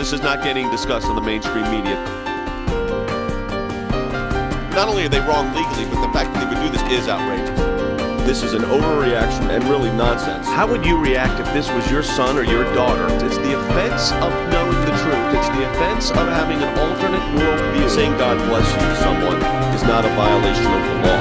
This is not getting discussed on the mainstream media. Not only are they wrong legally, but the fact that they would do this is outrageous. This is an overreaction and really nonsense. How would you react if this was your son or your daughter? It's the offense of knowing the truth. It's the offense of having an alternate worldview. Saying God bless you to someone is not a violation of the law.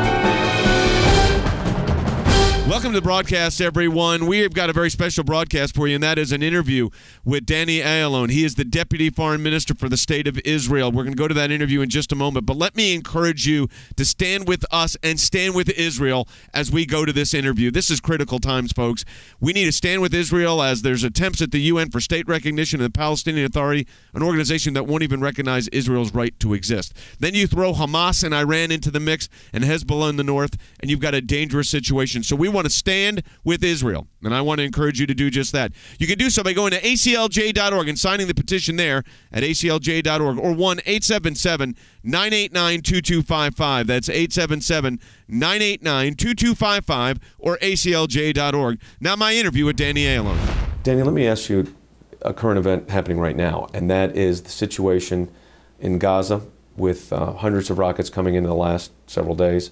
Welcome to the broadcast, everyone. We have got a very special broadcast for you, and that is an interview with Danny Ayalon. He is the Deputy Foreign Minister for the State of Israel. We're going to go to that interview in just a moment, but let me encourage you to stand with us and stand with Israel as we go to this interview. This is critical times, folks. We need to stand with Israel as there's attempts at the UN for state recognition of the Palestinian Authority, an organization that won't even recognize Israel's right to exist. Then you throw Hamas and Iran into the mix and Hezbollah in the north, and you've got a dangerous situation. So we want to stand with Israel, and I want to encourage you to do just that. You can do so by going to aclj.org and signing the petition there at aclj.org or 1-877-989-2255. That's 877-989-2255 or aclj.org. Now my interview with Danny Ayalon. Danny, let me ask you a current event happening right now, and that is the situation in Gaza with hundreds of rockets coming in the last several days.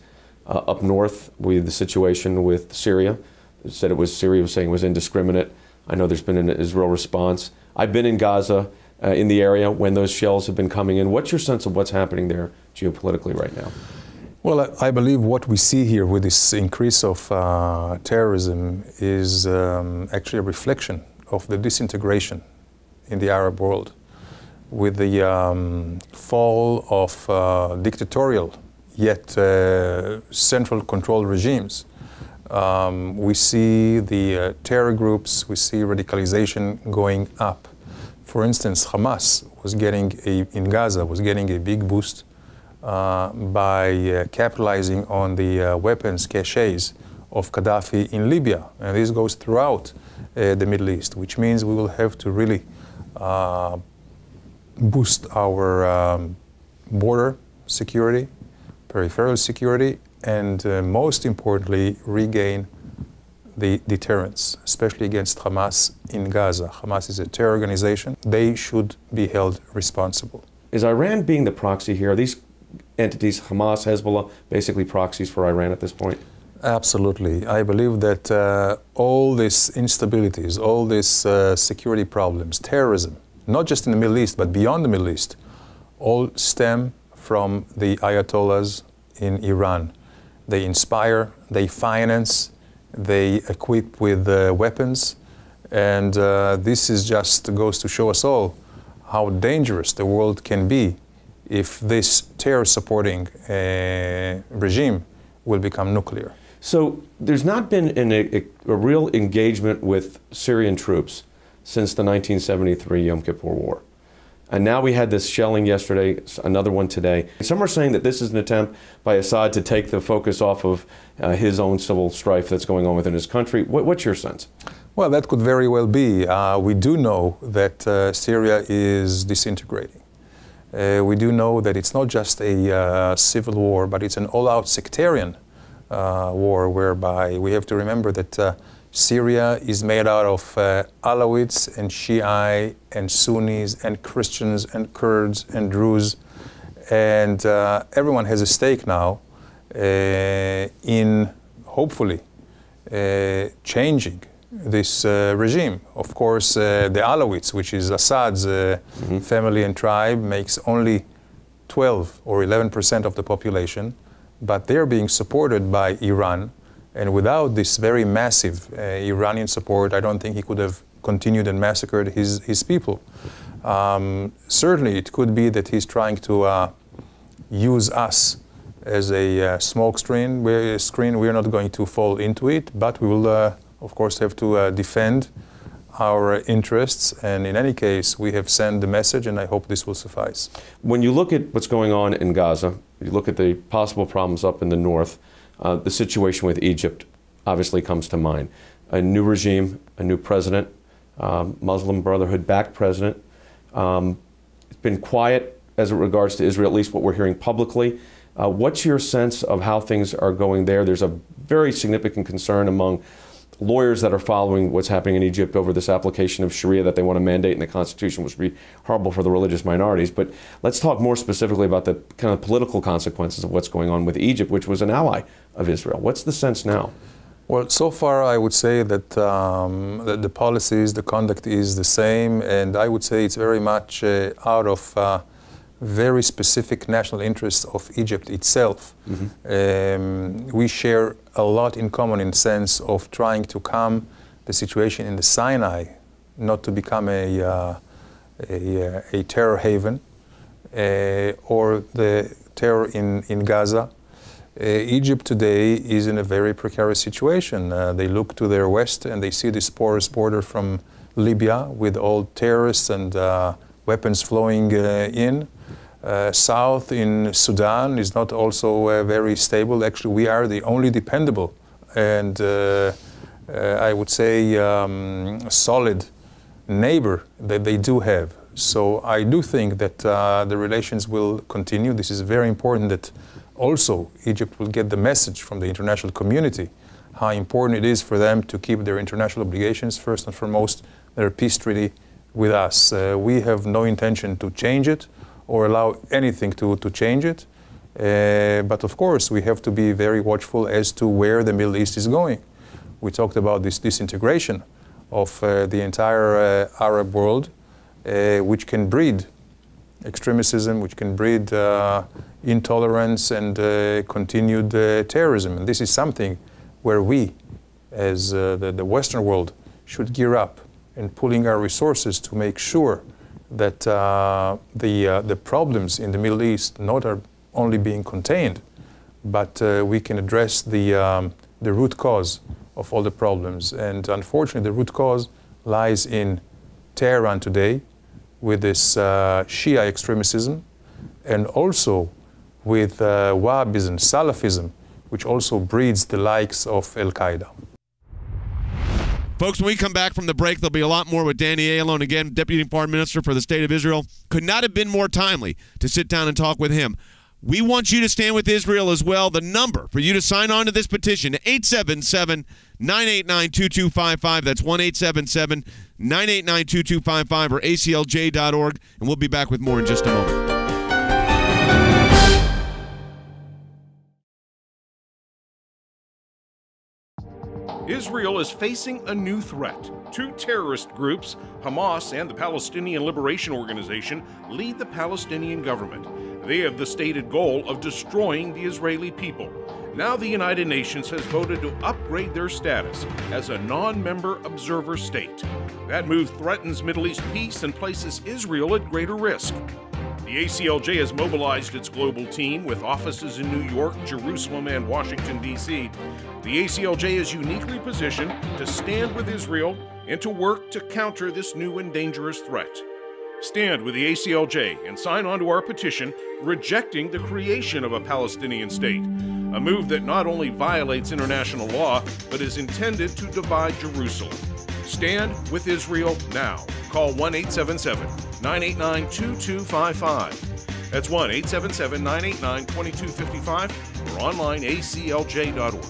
Up north, we had the situation with Syria. It said Syria was saying it was indiscriminate. I know there's been an Israel response. I've been in Gaza, in the area, when those shells have been coming in. What's your sense of what's happening there geopolitically right now? Well, I believe what we see here with this increase of terrorism is actually a reflection of the disintegration in the Arab world. With the fall of dictatorial yet central control regimes. We see the terror groups, we see radicalization going up. For instance, Hamas was in Gaza was getting a big boost by capitalizing on the weapons caches of Gaddafi in Libya. And this goes throughout the Middle East, which means we will have to really boost our border security, peripheral security, and most importantly, regain the deterrence, especially against Hamas in Gaza. Hamas is a terror organization. They should be held responsible. Is Iran being the proxy here? Are these entities, Hamas, Hezbollah, basically proxies for Iran at this point? Absolutely. I believe that all these instabilities, all these security problems, terrorism, not just in the Middle East, but beyond the Middle East, all stem from the Ayatollahs in Iran. They inspire, they finance, they equip with weapons, and this is just goes to show us all how dangerous the world can be if this terror-supporting regime will become nuclear. So there's not been a real engagement with Syrian troops since the 1973 Yom Kippur War. And now we had this shelling yesterday, another one today. Some are saying that this is an attempt by Assad to take the focus off of his own civil strife that's going on within his country. What's your sense? Well, that could very well be. We do know that Syria is disintegrating. We do know that it's not just a civil war, but it's an all-out sectarian war, whereby we have to remember that Syria is made out of Alawites and Shiite and Sunnis and Christians and Kurds and Druze, and everyone has a stake now in hopefully changing this regime. Of course, the Alawites, which is Assad's family and tribe, makes only 12 or 11% of the population, but they're being supported by Iran. And without this very massive Iranian support, I don't think he could have continued and massacred his people. Certainly, it could be that he's trying to use us as a smoke screen. We're not going to fall into it, but we will, of course, have to defend our interests. And in any case, we have sent the message, and I hope this will suffice. When you look at what's going on in Gaza, you look at the possible problems up in the north, the situation with Egypt obviously comes to mind. A new regime, a new president, Muslim Brotherhood-backed president. It's been quiet as it regards to Israel, at least what we're hearing publicly. What's your sense of how things are going there? There's a very significant concern among lawyers that are following what's happening in Egypt over this application of Sharia that they want to mandate in the Constitution, which would be horrible for the religious minorities. But let's talk more specifically about the kind of political consequences of what's going on with Egypt, which was an ally of Israel. What's the sense now? Well, so far I would say that, that the policies, the conduct is the same, and I would say it's very much out of very specific national interests of Egypt itself. We share a lot in common in the sense of trying to calm the situation in the Sinai, not to become a terror haven, or the terror in Gaza. Egypt today is in a very precarious situation. They look to their west and they see this porous border from Libya with all terrorists and weapons flowing in. South in Sudan is not also very stable. Actually, we are the only dependable and I would say solid neighbor that they do have. So I do think that the relations will continue. This is very important that also Egypt will get the message from the international community how important it is for them to keep their international obligations, first and foremost their peace treaty with us. We have no intention to change it or allow anything to change it. But of course, we have to be very watchful as to where the Middle East is going. We talked about this disintegration of the entire Arab world, which can breed extremism, which can breed intolerance and continued terrorism. And this is something where we, as the Western world, should gear up and pooling our resources to make sure that the problems in the Middle East not are only being contained, but we can address the root cause of all the problems. And unfortunately, the root cause lies in Tehran today with this Shia extremism, and also with Wahhabism, Salafism, which also breeds the likes of Al-Qaeda. Folks, when we come back from the break, there'll be a lot more with Danny Ayalon, again, Deputy Foreign Minister for the State of Israel. Could not have been more timely to sit down and talk with him. We want you to stand with Israel as well. The number for you to sign on to this petition, 877-989-2255. That's 1-877-989-2255 or aclj.org. And we'll be back with more in just a moment. Israel is facing a new threat. Two terrorist groups, Hamas and the Palestinian Liberation Organization, lead the Palestinian government. They have the stated goal of destroying the Israeli people. Now the United Nations has voted to upgrade their status as a non-member observer state. That move threatens Middle East peace and places Israel at greater risk. The ACLJ has mobilized its global team with offices in New York, Jerusalem, and Washington, D.C. The ACLJ is uniquely positioned to stand with Israel and to work to counter this new and dangerous threat. Stand with the ACLJ and sign on to our petition rejecting the creation of a Palestinian state, a move that not only violates international law, but is intended to divide Jerusalem. Stand with Israel now. Call 1-877-989-2255. That's 1-877-989-2255 or online aclj.org.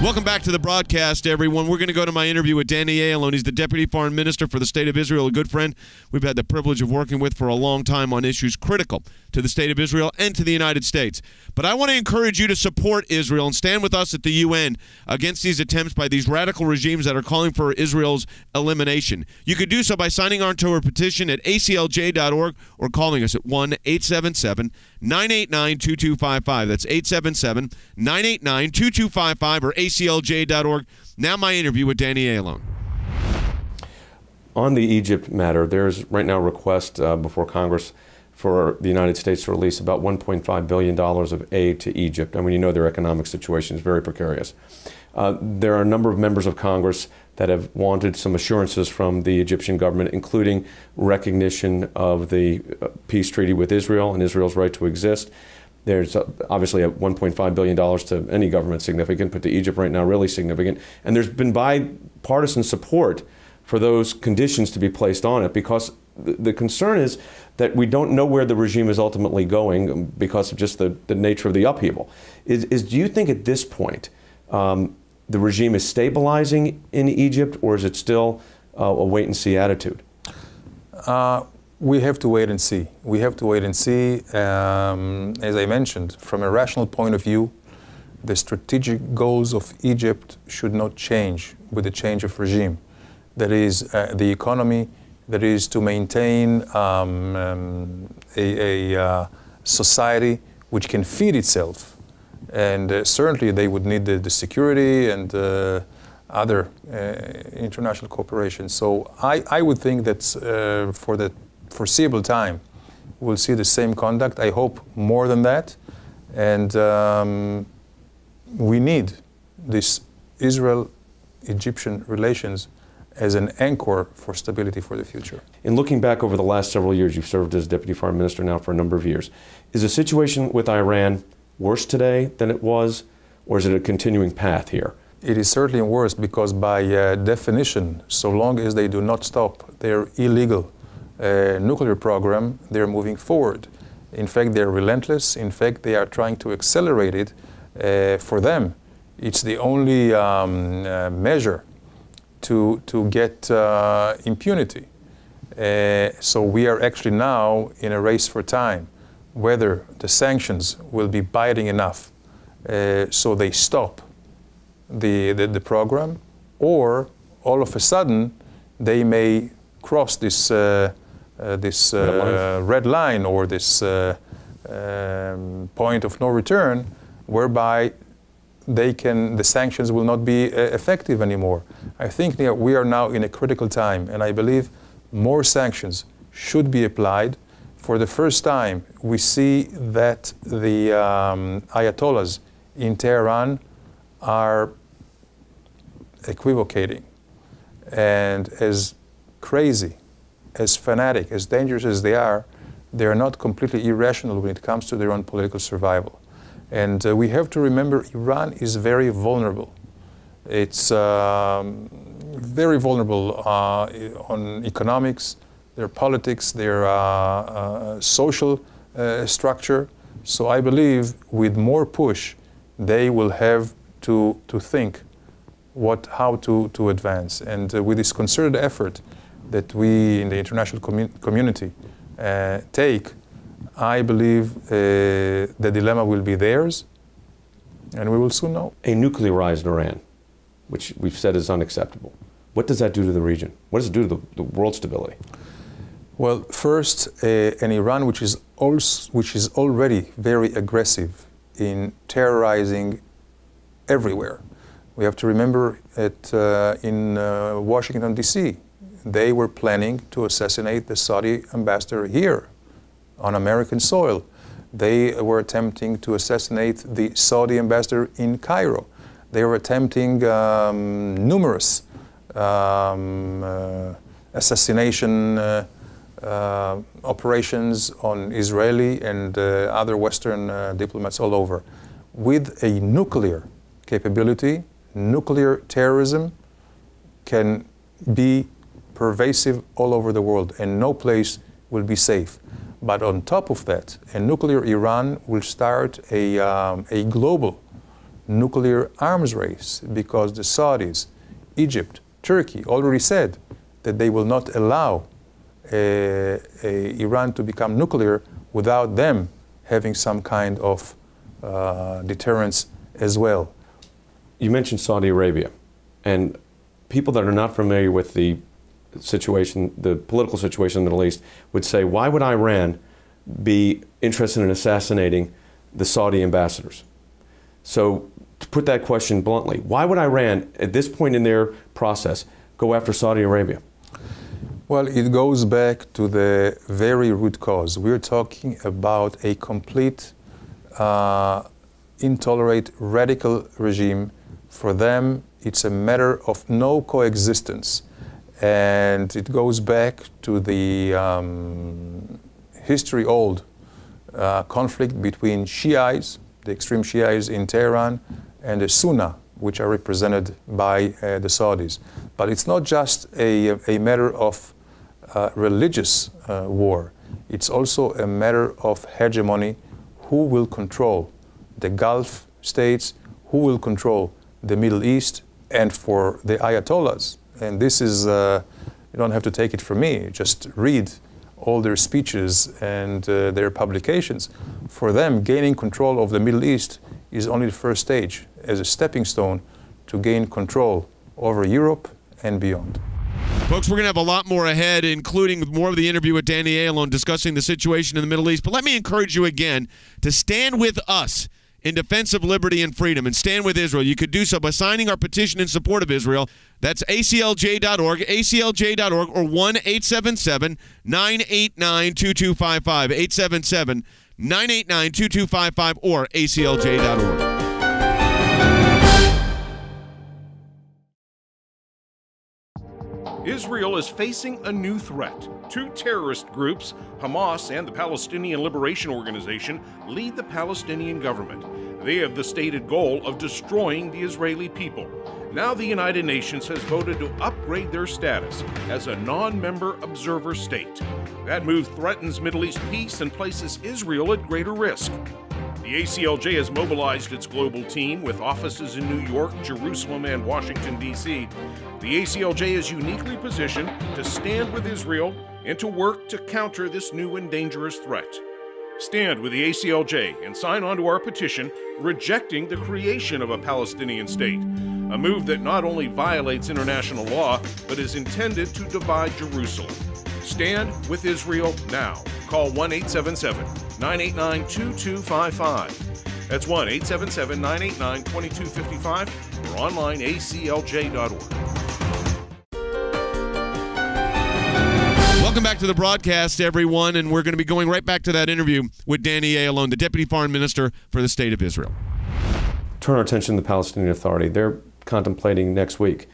Welcome back to the broadcast, everyone. We're going to go to my interview with Danny Ayalon. He's the Deputy Foreign Minister for the State of Israel, a good friend we've had the privilege of working with for a long time on issues critical to the State of Israel and to the United States. But I want to encourage you to support Israel and stand with us at the UN against these attempts by these radical regimes that are calling for Israel's elimination. You could do so by signing on to our petition at aclj.org or calling us at 1-877-989-2255. That's 877-989-2255 or aclj.org. Now my interview with Danny Ayalon. On the Egypt matter, there's right now a request before Congress for the United States to release about $1.5 billion of aid to Egypt. And when you know their economic situation is very precarious. There are a number of members of Congress that have wanted some assurances from the Egyptian government, including recognition of the peace treaty with Israel and Israel's right to exist. There's obviously a $1.5 billion to any government significant, but to Egypt right now really significant. And there's been bipartisan support for those conditions to be placed on it, because the concern is that we don't know where the regime is ultimately going because of just the nature of the upheaval. Do you think at this point the regime is stabilizing in Egypt, or is it still a wait-and-see attitude? We have to wait and see. We have to wait and see. As I mentioned, from a rational point of view, the strategic goals of Egypt should not change with the change of regime. That is, the economy, that is to maintain a society which can feed itself. And certainly they would need the security and other international cooperation. So I would think that for the foreseeable time, we'll see the same conduct. I hope more than that. And we need this Israel-Egyptian relations as an anchor for stability for the future. In looking back over the last several years, you've served as Deputy Foreign Minister now for a number of years. Is the situation with Iran worse today than it was, or is it a continuing path here? It is certainly worse because by definition, so long as they do not stop their illegal nuclear program, they're moving forward. In fact, they're relentless. In fact, they are trying to accelerate it. For them, it's the only measure to get impunity. So we are actually now in a race for time, whether the sanctions will be biting enough so they stop the program, or all of a sudden they may cross this red line or this point of no return, whereby the sanctions will not be effective anymore. I think that we are now in a critical time, and I believe more sanctions should be applied. For the first time, we see that the Ayatollahs in Tehran are equivocating, and as crazy, as fanatic, as dangerous as they are not completely irrational when it comes to their own political survival. And we have to remember Iran is very vulnerable. It's very vulnerable on economics, their politics, their social structure. So I believe with more push, they will have to think how to advance. And with this concerted effort that we in the international community take, I believe the dilemma will be theirs, and we will soon know. A nuclearized Iran, which we've said is unacceptable. What does that do to the region? What does it do to the world stability? Well, first, an Iran which is already very aggressive in terrorizing everywhere. We have to remember that in Washington, D.C., they were planning to assassinate the Saudi ambassador here on American soil. They were attempting to assassinate the Saudi ambassador in Cairo. They were attempting numerous assassination operations on Israeli and other Western diplomats all over. With a nuclear capability, nuclear terrorism can be pervasive all over the world, and no place will be safe. But on top of that, a nuclear Iran will start a global nuclear arms race, because the Saudis, Egypt, Turkey already said that they will not allow Iran to become nuclear without them having some kind of deterrence as well. You mentioned Saudi Arabia, and people that are not familiar with the situation, the political situation in the Middle East, would say, why would Iran be interested in assassinating the Saudi ambassadors? So, to put that question bluntly, why would Iran, at this point in their process, go after Saudi Arabia? Well, it goes back to the very root cause. We're talking about a complete, intolerant, radical regime. For them, it's a matter of no coexistence. And it goes back to the history-old conflict between Shiites, the extreme Shiites in Tehran, and the Sunni, which are represented by the Saudis. But it's not just a matter of religious war. It's also a matter of hegemony. Who will control the Gulf states? Who will control the Middle East? And for the Ayatollahs, and this is, you don't have to take it from me, just read all their speeches and their publications. For them, gaining control of the Middle East is only the first stage as a stepping stone to gain control over Europe and beyond. Folks, we're going to have a lot more ahead, including more of the interview with Danny Ayalon discussing the situation in the Middle East. But let me encourage you again to stand with us in defense of liberty and freedom and stand with Israel. You could do so by signing our petition in support of Israel. That's aclj.org, aclj.org, or 1-877-989-2255, 877-989-2255, or aclj.org. Israel is facing a new threat. Two terrorist groups, Hamas and the Palestinian Liberation Organization, lead the Palestinian government. They have the stated goal of destroying the Israeli people. Now the United Nations has voted to upgrade their status as a non-member observer state. That move threatens Middle East peace and places Israel at greater risk. The ACLJ has mobilized its global team with offices in New York, Jerusalem, and Washington, D.C. The ACLJ is uniquely positioned to stand with Israel and to work to counter this new and dangerous threat. Stand with the ACLJ and sign on to our petition rejecting the creation of a Palestinian state, a move that not only violates international law, but is intended to divide Jerusalem. Stand with Israel now. Call 1-877-989-2255. That's 1-877-989-2255 or online aclj.org. Welcome back to the broadcast, everyone, and we're going to be going right back to that interview with Danny Ayalon, the Deputy Foreign Minister for the State of Israel. Turn our attention to the Palestinian Authority. They're contemplating next week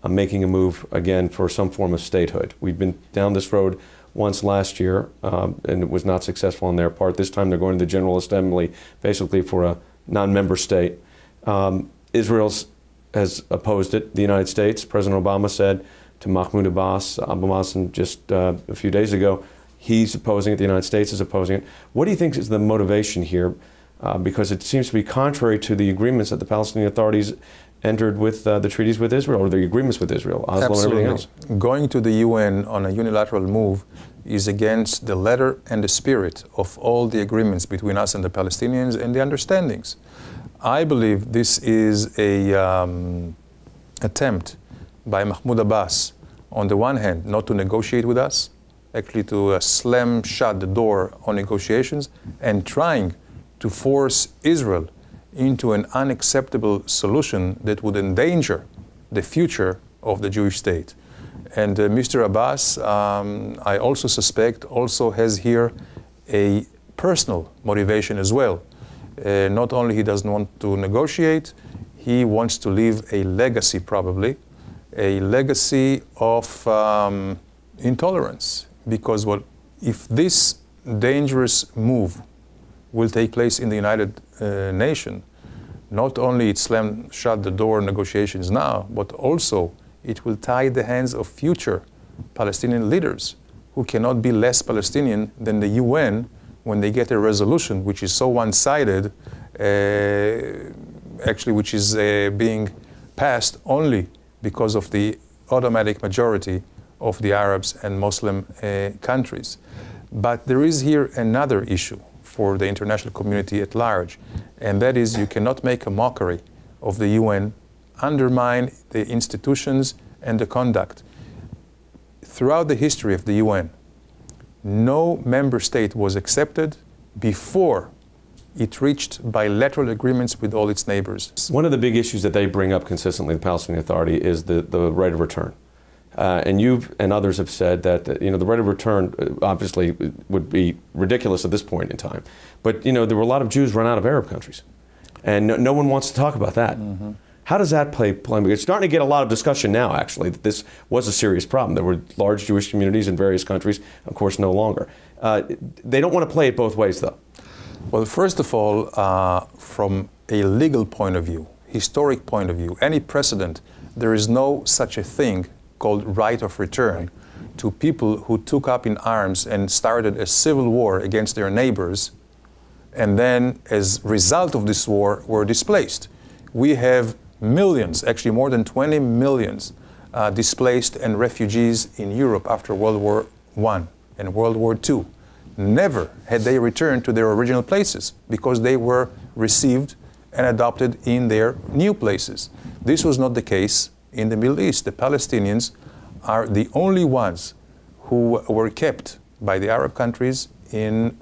making a move again for some form of statehood. We've been down this road once last year, and it was not successful on their part. This time they're going to the General Assembly basically for a non-member state. Israel has opposed it. The United States, President Obama said to Mahmoud Abbas, Abu Mazen, just a few days ago, he's opposing it, the United States is opposing it. What do you think is the motivation here? Because it seems to be contrary to the agreements that the Palestinian authorities entered with the treaties with Israel, or the agreements with Israel, Oslo and everything else. Going to the UN on a unilateral move is against the letter and the spirit of all the agreements between us and the Palestinians and the understandings. I believe this is a attempt by Mahmoud Abbas, on the one hand, not to negotiate with us, actually to slam shut the door on negotiations, and trying to force Israel into an unacceptable solution that would endanger the future of the Jewish state. And Mr. Abbas, I also suspect, also has here a personal motivation as well. Not only he doesn't want to negotiate, he wants to leave a legacy, probably, a legacy of intolerance. Because if this dangerous move will take place in the United Nations, not only it slammed shut the door negotiations now, but also it will tie the hands of future Palestinian leaders who cannot be less Palestinian than the UN when they get a resolution which is so one-sided, actually which is being passed only because of the automatic majority of the Arabs and Muslim countries. But there is here another issue for the international community at large, and that is you cannot make a mockery of the UN, undermine the institutions and the conduct. Throughout the history of the UN, no member state was accepted before it reached bilateral agreements with all its neighbors. One of the big issues that they bring up consistently, the Palestinian Authority, is the right of return. And you and others have said that the right of return obviously would be ridiculous at this point in time. But there were a lot of Jews run out of Arab countries, and no one wants to talk about that. Mm-hmm. How does that play? It's starting to get a lot of discussion now, actually, that this was a serious problem. There were large Jewish communities in various countries, of course, no longer. They don't want to play it both ways, though. Well, first of all, from a legal point of view, historic point of view, any precedent, there is no such a thing called right of return to people who took up in arms and started a civil war against their neighbors, and then as a result of this war were displaced. We have millions, actually more than 20 million displaced and refugees in Europe after World War I and World War II. Never had they returned to their original places because they were received and adopted in their new places. This was not the case in the Middle East. The Palestinians are the only ones who were kept by the Arab countries in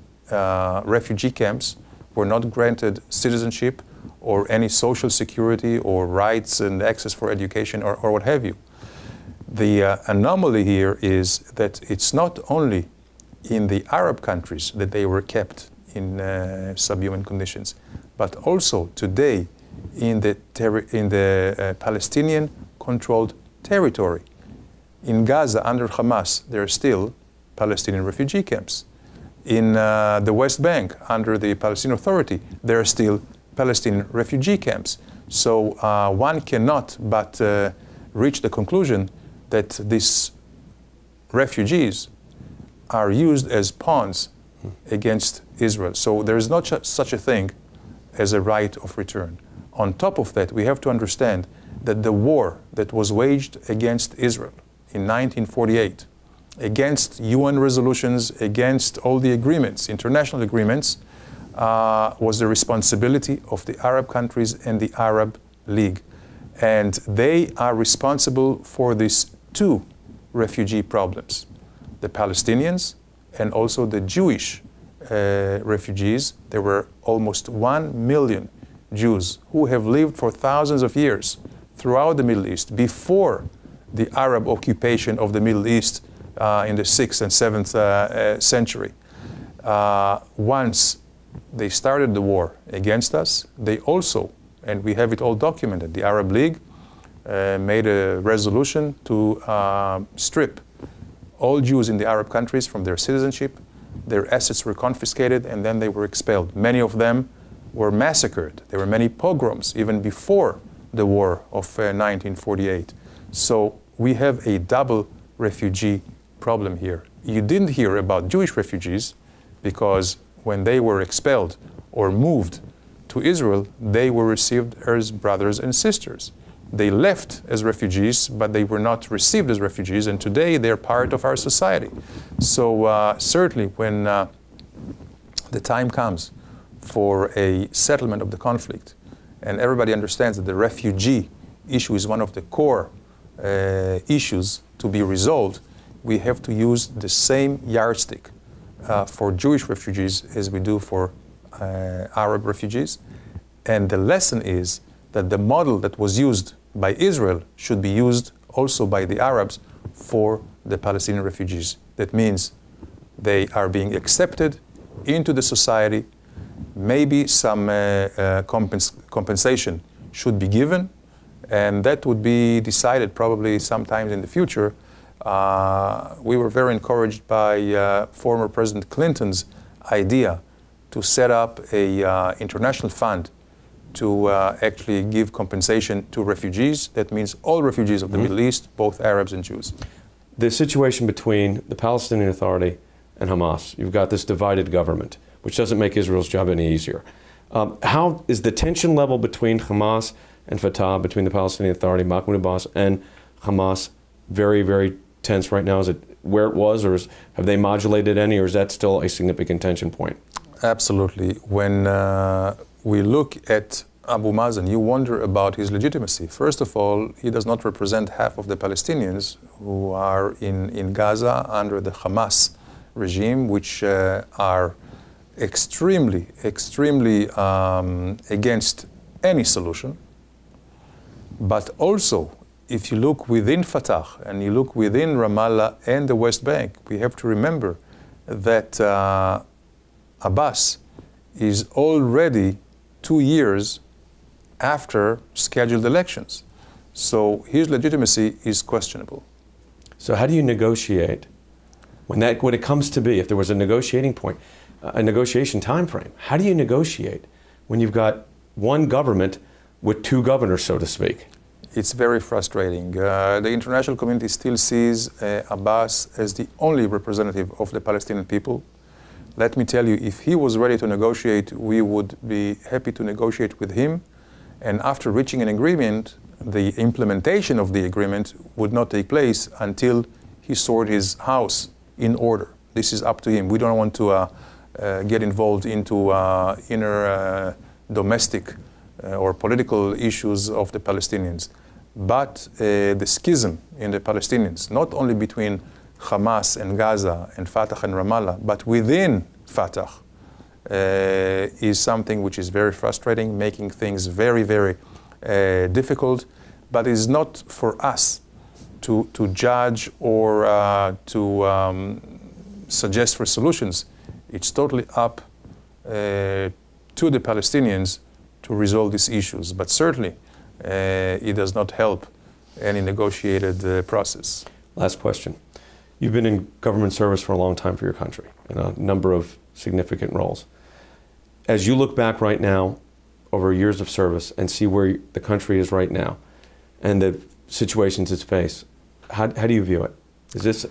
refugee camps, were not granted citizenship or any social security or rights and access for education or what have you. The anomaly here is that it's not only in the Arab countries that they were kept in subhuman conditions, but also today in the Palestinian-controlled territory. In Gaza, under Hamas, there are still Palestinian refugee camps. In the West Bank, under the Palestinian Authority, there are still Palestinian refugee camps. So one cannot but reach the conclusion that these refugees are used as pawns against Israel. So there is not such a thing as a right of return. On top of that, we have to understand that the war that was waged against Israel in 1948, against UN resolutions, against all the agreements, international agreements, was the responsibility of the Arab countries and the Arab League. And they are responsible for these two refugee problems: the Palestinians and also the Jewish refugees. There were almost 1 million Jews who have lived for thousands of years throughout the Middle East before the Arab occupation of the Middle East in the 6th and 7th century. Once they started the war against us, they also, and we have it all documented, the Arab League made a resolution to strip all Jews in the Arab countries from their citizenship. Their assets were confiscated and then they were expelled. Many of them were massacred. There were many pogroms even before the war of 1948. So we have a double refugee problem here. You didn't hear about Jewish refugees because when they were expelled or moved to Israel, they were received as brothers and sisters. They left as refugees, but they were not received as refugees, and today they're part of our society. So certainly when the time comes for a settlement of the conflict, and everybody understands that the refugee issue is one of the core issues to be resolved, we have to use the same yardstick for Jewish refugees as we do for Arab refugees. And the lesson is that the model that was used by Israel should be used also by the Arabs for the Palestinian refugees. That means they are being accepted into the society. Maybe some compensation should be given, and that would be decided probably sometimes in the future. We were very encouraged by former President Clinton's idea to set up an international fund to actually give compensation to refugees. That means all refugees of the Middle East, both Arabs and Jews. The situation between the Palestinian Authority and Hamas, you've got this divided government, which doesn't make Israel's job any easier. How is the tension level between Hamas and Fatah, between the Palestinian Authority, Mahmoud Abbas, and Hamas, very, very tense right now? Is it where it was, or have they modulated any, or is that still a significant tension point? Absolutely. When we look at Abu Mazen, you wonder about his legitimacy. First of all, he does not represent half of the Palestinians who are in Gaza under the Hamas regime, which are extremely against any solution. But also, if you look within Fatah and you look within Ramallah and the West Bank, we have to remember that Abbas is already 2 years after scheduled elections. So his legitimacy is questionable. So how do you negotiate when it comes to be, if there was a negotiating point, a negotiation time frame, how do you negotiate when you've got one government with two governors, so to speak? It's very frustrating. The international community still sees Abbas as the only representative of the Palestinian people. Let me tell you, if he was ready to negotiate, we would be happy to negotiate with him. And after reaching an agreement, the implementation of the agreement would not take place until he stored his house in order. This is up to him. We don't want to get involved into inner domestic or political issues of the Palestinians. But the schism in the Palestinians, not only between Hamas and Gaza and Fatah and Ramallah, but within Fatah, is something which is very frustrating, making things very, very difficult. But it is not for us to judge or to suggest for solutions. It's totally up to the Palestinians to resolve these issues. But certainly, it does not help any negotiated process. Last question. You've been in government service for a long time for your country in a number of significant roles. As you look back right now over years of service and see where the country is right now and the situations it's faced, how do you view it? Is this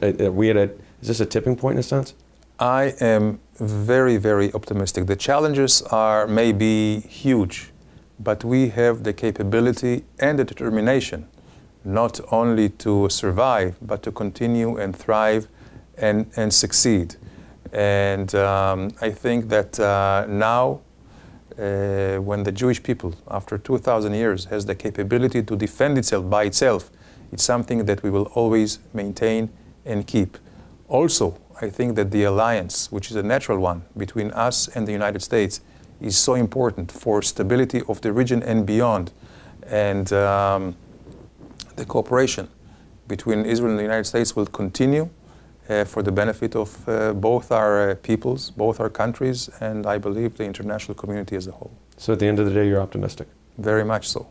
a tipping point in a sense? I am very, very optimistic. The challenges may be huge, but we have the capability and the determination not only to survive, but to continue and thrive and succeed. And I think that now, when the Jewish people, after 2,000 years, has the capability to defend itself by itself, it's something that we will always maintain and keep. Also, I think that the alliance, which is a natural one between us and the United States, is so important for stability of the region and beyond. And the cooperation between Israel and the United States will continue for the benefit of both our peoples, both our countries, and I believe the international community as a whole. So at the end of the day, you're optimistic? Very much so.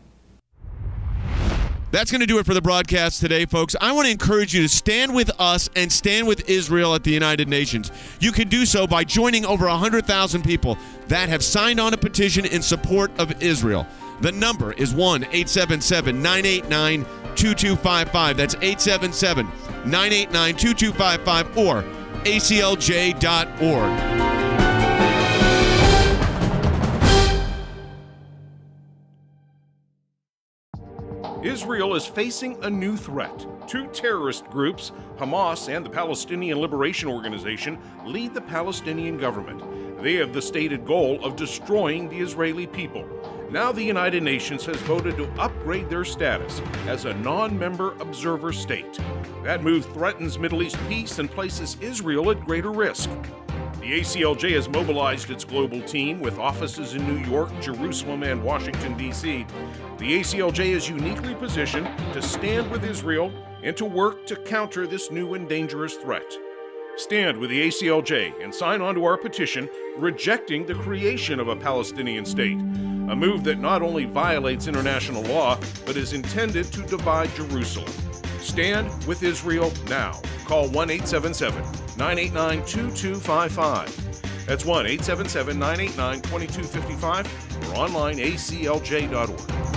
That's going to do it for the broadcast today, folks. I want to encourage you to stand with us and stand with Israel at the United Nations. You can do so by joining over 100,000 people that have signed on a petition in support of Israel. The number is 1-877-989-2255. That's 877-989-2255 or aclj.org. Israel is facing a new threat. Two terrorist groups, Hamas and the Palestinian Liberation Organization, lead the Palestinian government. They have the stated goal of destroying the Israeli people. Now the United Nations has voted to upgrade their status as a non-member observer state. That move threatens Middle East peace and places Israel at greater risk. The ACLJ has mobilized its global team with offices in New York, Jerusalem, and Washington, D.C. The ACLJ is uniquely positioned to stand with Israel and to work to counter this new and dangerous threat. Stand with the ACLJ and sign on to our petition rejecting the creation of a Palestinian state, a move that not only violates international law, but is intended to divide Jerusalem. Stand with Israel now. Call 1-877-989-2255. That's 1-877-989-2255 or online aclj.org.